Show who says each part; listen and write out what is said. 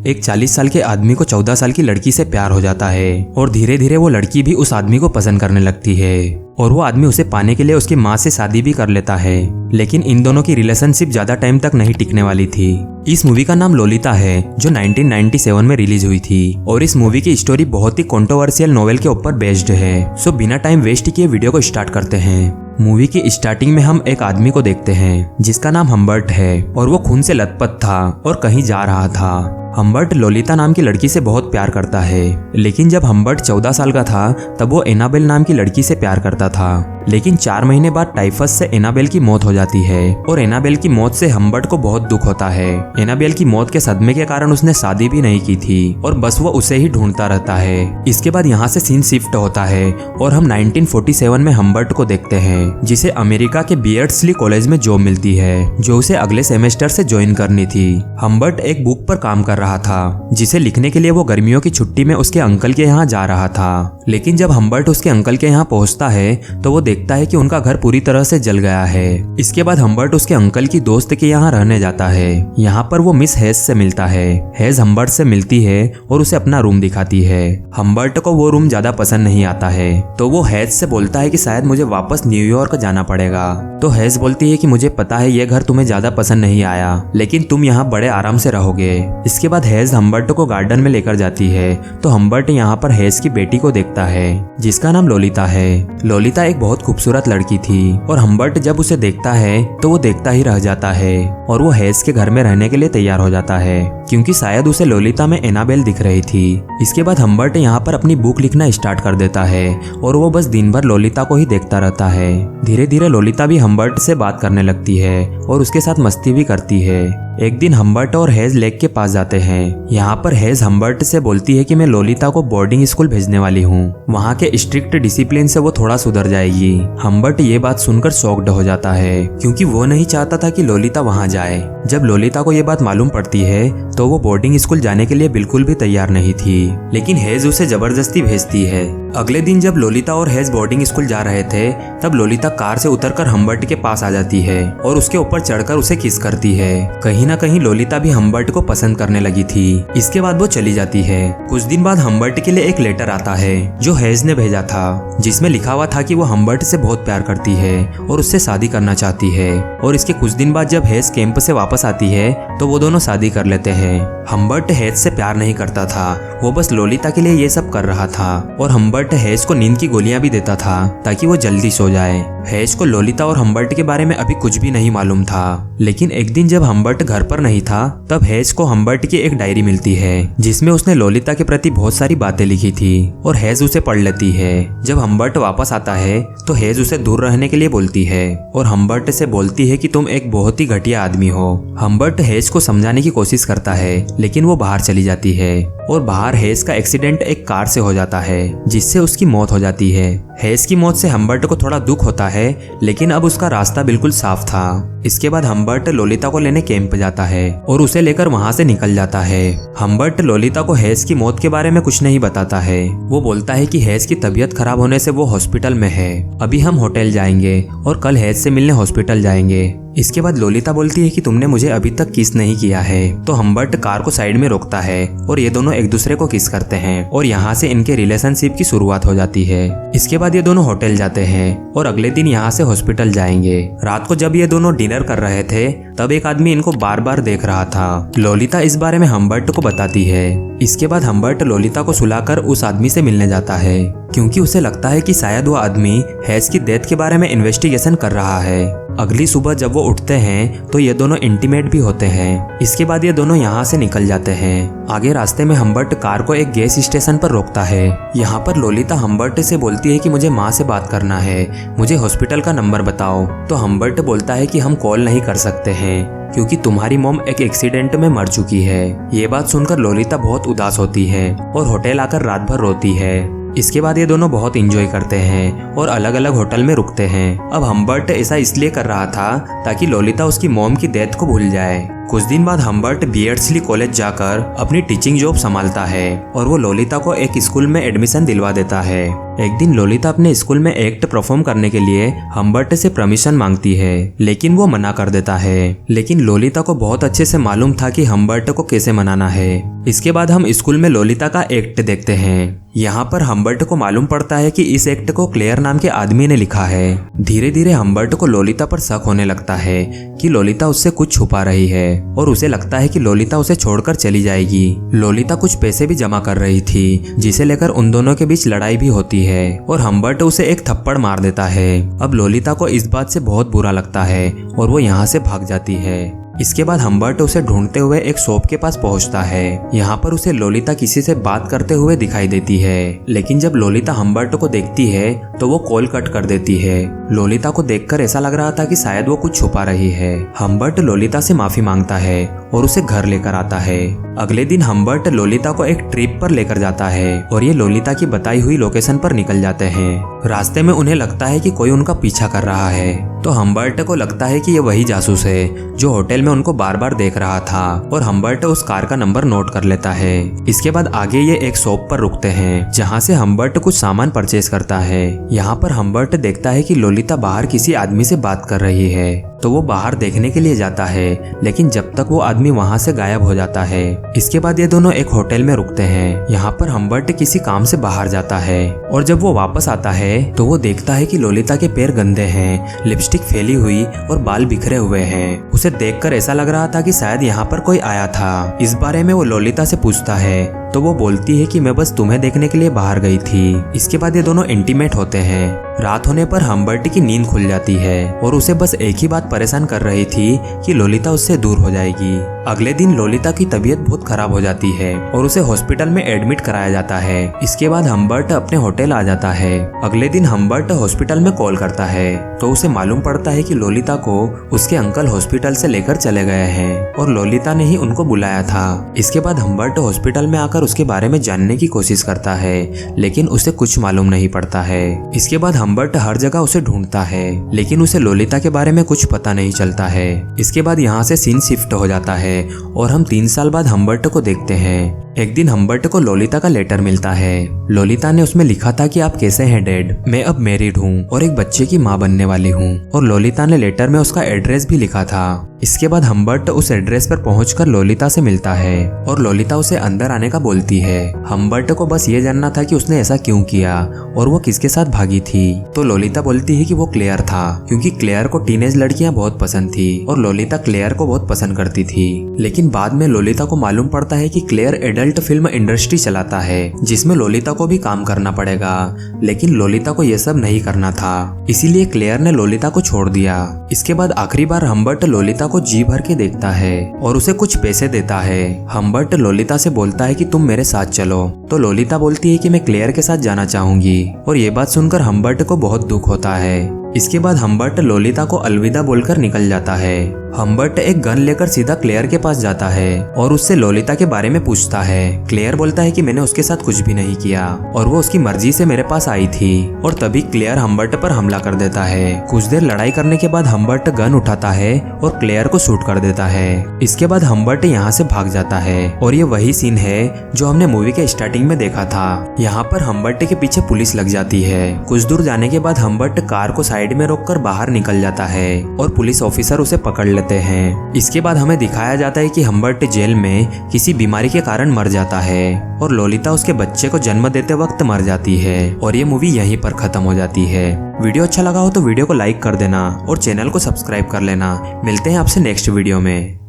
Speaker 1: एक 40 साल के आदमी को 14 साल की लड़की से प्यार हो जाता है और धीरे धीरे वो लड़की भी उस आदमी को पसंद करने लगती है और वो आदमी उसे पाने के लिए उसकी माँ से शादी भी कर लेता है। लेकिन इन दोनों की रिलेशनशिप ज्यादा टाइम तक नहीं टिकने वाली थी। इस मूवी का नाम लोलिता है जो 1997 में रिलीज हुई थी और इस मूवी की स्टोरी बहुत ही कंट्रोवर्शियल नोवेल के ऊपर बेस्ड है। सो बिना टाइम वेस्ट किए वीडियो को स्टार्ट करते हैं। मूवी की स्टार्टिंग में हम एक आदमी को देखते हैं जिसका नाम हम्बर्ट है और वो खून से लथपथ था और कहीं जा रहा था। हम्बर्ट लोलिता नाम की लड़की से बहुत प्यार करता है, लेकिन जब हम्बर्ट 14 साल का था तब वो एनाबेल नाम की लड़की से प्यार करता था। लेकिन 4 महीने बाद टाइफस से एनाबेल की मौत हो जाती है और एनाबेल की मौत से हम्बर्ट को बहुत दुख होता है। एनाबेल की मौत के सदमे के कारण उसने शादी भी नहीं की थी और बस वो उसे ही ढूंढता रहता है। इसके बाद यहाँ से सीन शिफ्ट होता है और हम 1947 में हम्बर्ट को देखते हैं जिसे अमेरिका के बियर्डस्ली कॉलेज में जॉब मिलती है जो उसे अगले सेमेस्टर से ज्वाइन करनी थी। हम्बर्ट एक बुक पर काम कर रहा था जिसे लिखने के लिए वो गर्मियों की छुट्टी में उसके अंकल के यहाँ जा रहा था। लेकिन जब हम्बर्ट उसके अंकल के यहाँ पहुँचता है तो वो देखता है कि उनका घर पूरी तरह से जल गया है। इसके बाद हम्बर्ट उसके अंकल की दोस्त के यहाँ रहने जाता है। यहाँ पर वो मिस हेज से मिलता है। हेज हम्बर्ट से मिलती है और उसे अपना रूम दिखाती है। हम्बर्ट को वो रूम ज्यादा पसंद नहीं आता है तो वो हेज से बोलता है कि शायद मुझे वापस न्यूयॉर्क जाना पड़ेगा। तो हेज बोलती है कि मुझे पता है ये घर तुम्हें ज्यादा पसंद नहीं आया, लेकिन तुम यहाँ बड़े आराम से रहोगे। इसके बाद हेज हम्बर्ट को गार्डन में लेकर जाती है तो हम्बर्ट यहाँ पर हेज की बेटी को देखता है जिसका नाम लोलिता है। लोलिता एक बहुत खूबसूरत लड़की थी और हम्बर्ट जब उसे देखता है तो वो देखता ही रह जाता है और वो हेज के घर में रहने के लिए तैयार हो जाता है क्योंकि शायद उसे लोलिता में एनाबेल दिख रही थी। इसके बाद हम्बर्ट यहाँ पर अपनी बुक लिखना स्टार्ट कर देता है और वो बस दिन भर लोलिता को ही देखता रहता है। धीरे धीरे लोलिता भी हम्बर्ट से बात करने लगती है और उसके साथ मस्ती भी करती है। एक दिन हम्बर्ट और हेज लेक के पास जाते हैं। यहाँ पर हेज हम्बर्ट से बोलती है कि मैं लोलिता को बोर्डिंग स्कूल भेजने वाली हूँ, वहाँ के स्ट्रिक्ट डिसिप्लिन से वो थोड़ा सुधर जाएगी। हम्बर्ट ये बात सुनकर शॉक्ड हो जाता है क्योंकि वो नहीं चाहता था कि लोलिता वहाँ जाए। जब लोलिता को ये बात मालूम पड़ती है तो वो बोर्डिंग स्कूल जाने के लिए बिल्कुल भी तैयार नहीं थी, लेकिन हेज उसे जबरदस्ती भेजती है। अगले दिन जब लोलिता और हेज बोर्डिंग स्कूल जा रहे थे तब लोलिता कार से उतरकर हम्बर्ट के पास आ जाती है और उसके ऊपर चढ़कर उसे किस करती है। कहीं ना कहीं लोलिता भी हम्बर्ट को पसंद करने लगी थी। इसके बाद वो चली जाती है। कुछ दिन बाद हम्बर्ट के लिए एक लेटर आता है जो हेज ने भेजा था जिसमें लिखा हुआ था कि वो हम्बर्ट से बहुत प्यार करती है और उससे शादी करना चाहती है। और इसके कुछ दिन बाद जब हेज कैंप से वापस आती है तो वो दोनों शादी कर लेते हैं। हम्बर्ट हेज से प्यार नहीं करता था, वो बस लोलिता के लिए ये सब कर रहा था और हम्बर्ट हेज को नींद की गोलियां भी देता था ताकि वो जल्दी सो जाए। हेज को लोलिता और हम्बर्ट के बारे में अभी कुछ भी नहीं मालूम था, लेकिन एक दिन जब हम्बर्ट घर पर नहीं था तब हेज को हम्बर्ट की एक डायरी मिलती है जिसमें उसने लोलिता के प्रति बहुत सारी बातें लिखी थी और हेज उसे पढ़ लेती है। जब हम्बर्ट वापस आता है तो हेज उसे दूर रहने के लिए बोलती है और हम्बर्ट से बोलती है कि तुम एक बहुत ही घटिया आदमी हो। हम्बर्ट हेज को समझाने की कोशिश करता है लेकिन वो बाहर चली जाती है और बाहर हेज का एक्सीडेंट एक कार से हो जाता है जिससे उसकी मौत हो जाती है। हेज की मौत से हम्बर्ट को थोड़ा दुख होता है लेकिन अब उसका रास्ता बिल्कुल साफ था। इसके बाद हम्बर्ट लोलिता को लेने कैंप जाता है और उसे लेकर वहां से निकल जाता है। हम्बर्ट लोलिता को हेज की मौत के बारे में कुछ नहीं बताता है। वो बोलता है कि हेज की तबीयत खराब होने से वो हॉस्पिटल में है, अभी हम होटल जाएंगे और कल हेज से मिलने हॉस्पिटल जाएंगे। इसके बाद लोलिता बोलती है कि तुमने मुझे अभी तक किस नहीं किया है। तो हम्बर्ट कार को साइड में रोकता है और ये दोनों एक दूसरे को किस करते हैं और यहाँ से इनके रिलेशनशिप की शुरुआत हो जाती है। इसके बाद ये दोनों होटल जाते हैं और अगले दिन यहाँ से हॉस्पिटल जाएंगे। रात को जब ये दोनों डिनर कर रहे थे तब एक आदमी इनको बार बार देख रहा था। लोलिता इस बारे में हम्बर्ट को बताती है। इसके बाद हम्बर्ट लोलिता को सुलाकर उस आदमी से मिलने जाता है क्योंकि उसे लगता है कि शायद वो आदमी हेज की डेथ के बारे में इन्वेस्टिगेशन कर रहा है। अगली सुबह जब वो उठते हैं तो ये दोनों इंटीमेट भी होते हैं। इसके बाद ये दोनों यहाँ से निकल जाते हैं। आगे रास्ते में हम्बर्ट कार को एक गैस स्टेशन पर रोकता है। यहाँ पर लोलिता हम्बर्ट से बोलती है कि मुझे माँ से बात करना है, मुझे हॉस्पिटल का नंबर बताओ। तो हम्बर्ट बोलता है कि हम कॉल नहीं कर सकते हैं क्योंकि तुम्हारी मॉम एक एक्सीडेंट में मर चुकी है। ये बात सुनकर लोलिता बहुत उदास होती है और होटल आकर रात भर रोती है। इसके बाद ये दोनों बहुत एंजॉय करते हैं और अलग अलग होटल में रुकते हैं। अब हम्बर्ट ऐसा इसलिए कर रहा था ताकि लोलिता उसकी मॉम की डेथ को भूल जाए। कुछ दिन बाद हम्बर्ट बियर्डस्ली कॉलेज जाकर अपनी टीचिंग जॉब संभालता है और वो लोलिता को एक स्कूल में एडमिशन दिलवा देता है। एक दिन लोलिता अपने स्कूल में एक्ट परफॉर्म करने के लिए हम्बर्ट से परमिशन मांगती है, लेकिन वो मना कर देता है। लेकिन लोलिता को बहुत अच्छे से मालूम था कि हम्बर्ट को कैसे मनाना है। इसके बाद हम स्कूल में लोलिता का एक्ट देखते हैं। यहाँ पर हम्बर्ट को मालूम पड़ता है कि इस एक्ट को क्लेयर नाम के आदमी ने लिखा है। धीरे धीरे हम्बर्ट को लोलिता पर शक होने लगता है कि लोलिता उससे कुछ छुपा रही है और उसे लगता है कि लोलिता उसे छोड़कर चली जाएगी। लोलिता कुछ पैसे भी जमा कर रही थी, जिसे लेकर उन दोनों के बीच लड़ाई भी होती है और हम्बर्ट उसे एक थप्पड़ मार देता है। अब लोलिता को इस बात से बहुत बुरा लगता है और वो यहाँ से भाग जाती है। इसके बाद हम्बर्ट उसे ढूंढते हुए एक शॉप के पास पहुंचता है। यहाँ पर उसे लोलिता किसी से बात करते हुए दिखाई देती है, लेकिन जब लोलिता हम्बर्ट को देखती है तो वो कॉल कट कर देती है। लोलिता को देखकर ऐसा लग रहा था कि शायद वो कुछ छुपा रही है। हम्बर्ट लोलिता से माफी मांगता है और उसे घर लेकर आता है। अगले दिन हम्बर्ट लोलिता को एक ट्रिप पर लेकर जाता है और ये लोलिता की बताई हुई लोकेशन पर निकल जाते हैं। रास्ते में उन्हें लगता है कि कोई उनका पीछा कर रहा है, तो हम्बर्ट को लगता है कि ये वही जासूस है जो होटल में उनको बार बार देख रहा था और हम्बर्ट उस कार का नंबर नोट कर लेता है। इसके बाद आगे ये एक शॉप पर रुकते हैं जहाँ से हम्बर्ट कुछ सामान परचेज करता है। यहाँ पर हम्बर्ट देखता है कि लोलिता बाहर किसी आदमी से बात कर रही है, तो वो बाहर देखने के लिए जाता है, लेकिन जब तक वो आदमी वहाँ से गायब हो जाता है। इसके बाद ये दोनों एक होटल में रुकते हैं। यहाँ पर हम्बर्ट किसी काम से बाहर जाता है और जब वो वापस आता है तो वो देखता है कि लोलिता के पैर गंदे हैं, लिपस्टिक फैली हुई और बाल बिखरे हुए हैं। उसे देखकर ऐसा लग रहा था कि शायद यहाँ पर कोई आया था। इस बारे में वो लोलिता से पूछता है तो वो बोलती है कि मैं बस तुम्हें देखने के लिए बाहर गई थी। इसके बाद ये दोनों इंटीमेट होते हैं। रात होने पर हम्बर्ट की नींद खुल जाती है और उसे बस एक ही बात परेशान कर रही थी कि लोलिता उससे दूर हो जाएगी। अगले दिन लोलिता की तबीयत बहुत खराब हो जाती है और उसे हॉस्पिटल में एडमिट कराया जाता है। इसके बाद हम्बर्ट अपने होटल आ जाता है। अगले दिन हम्बर्ट हॉस्पिटल में कॉल करता है तो उसे मालूम पड़ता है कि लोलिता को उसके अंकल हॉस्पिटल से लेकर चले गए हैं और लोलिता ने ही उनको बुलाया था। इसके बाद हम्बर्ट हॉस्पिटल में आकर उसके बारे में जानने की कोशिश करता है, लेकिन उसे कुछ मालूम नहीं पड़ता है। इसके बाद हम्बर्ट हर जगह उसे ढूंढता है, लेकिन उसे लोलिता के बारे में कुछ पता नहीं चलता है। इसके बाद यहाँ से सीन शिफ्ट हो जाता है और हम 3 साल बाद हम्बर्ट को देखते हैं। एक दिन हम्बर्ट को लोलिता का लेटर मिलता है। लोलिता ने उसमें लिखा था कि आप कैसे हैं डैड, मैं अब मैरिड हूँ और एक बच्चे की माँ बनने वाली हूँ। और लोलिता ने लेटर में उसका एड्रेस भी लिखा था। इसके बाद हम्बर्ट उस एड्रेस पर पहुंचकर लोलिता से मिलता है और लोलिता उसे अंदर आने का बोलती है। हम्बर्ट को बस ये जानना था कि उसने ऐसा क्यों किया और वो किसके साथ भागी थी। तो लोलिता बोलती है कि वो क्लेयर था, क्योंकि क्लेयर को टीनेज लड़कियां बहुत पसंद थी और लोलिता क्लेयर को बहुत पसंद करती थी। लेकिन बाद में लोलिता को मालूम पड़ता है कि क्लेयर एडल्ट फिल्म इंडस्ट्री चलाता है, जिसमें लोलिता को भी काम करना पड़ेगा, लेकिन लोलिता को यह सब नहीं करना था, इसीलिए क्लेयर ने लोलिता को छोड़ दिया। इसके बाद आखिरी बार हम्बर्ट लोलिता को जी भर के देखता है और उसे कुछ पैसे देता है। हम्बर्ट लोलिता से बोलता है कि तुम मेरे साथ चलो, तो लोलिता बोलती है कि मैं क्लेयर के साथ जाना चाहूंगी और ये बात सुनकर हम्बर्ट को बहुत दुख होता है। इसके बाद हम्बर्ट लोलिता को अलविदा बोलकर निकल जाता है। हम्बर्ट एक गन लेकर सीधा क्लेयर के पास जाता है और उससे लोलिता के बारे में पूछता है। क्लेयर बोलता है कि मैंने उसके साथ कुछ भी नहीं किया और वो उसकी मर्जी से मेरे पास आई थी। और तभी क्लेयर हम्बर्ट पर हमला कर देता है। कुछ देर लड़ाई करने के बाद हम्बर्ट गन उठाता है और क्लेयर को शूट कर देता है। इसके बाद हम्बर्ट यहाँ से भाग जाता है और ये वही सीन है जो हमने मूवी के स्टार्टिंग में देखा था। यहाँ पर हम्बर्ट के पीछे पुलिस लग जाती है। कुछ दूर जाने के बाद हम्बर्ट कार को साइड में रोककर बाहर निकल जाता है और पुलिस ऑफिसर उसे पकड़ लेते हैं। इसके बाद हमें दिखाया जाता है कि हम्बर्ट जेल में किसी बीमारी के कारण मर जाता है और लोलिता उसके बच्चे को जन्म देते वक्त मर जाती है और ये मूवी यहीं पर खत्म हो जाती है। वीडियो अच्छा लगा हो तो वीडियो को लाइक कर देना और चैनल को सब्सक्राइब कर लेना। मिलते हैं आपसे नेक्स्ट वीडियो में।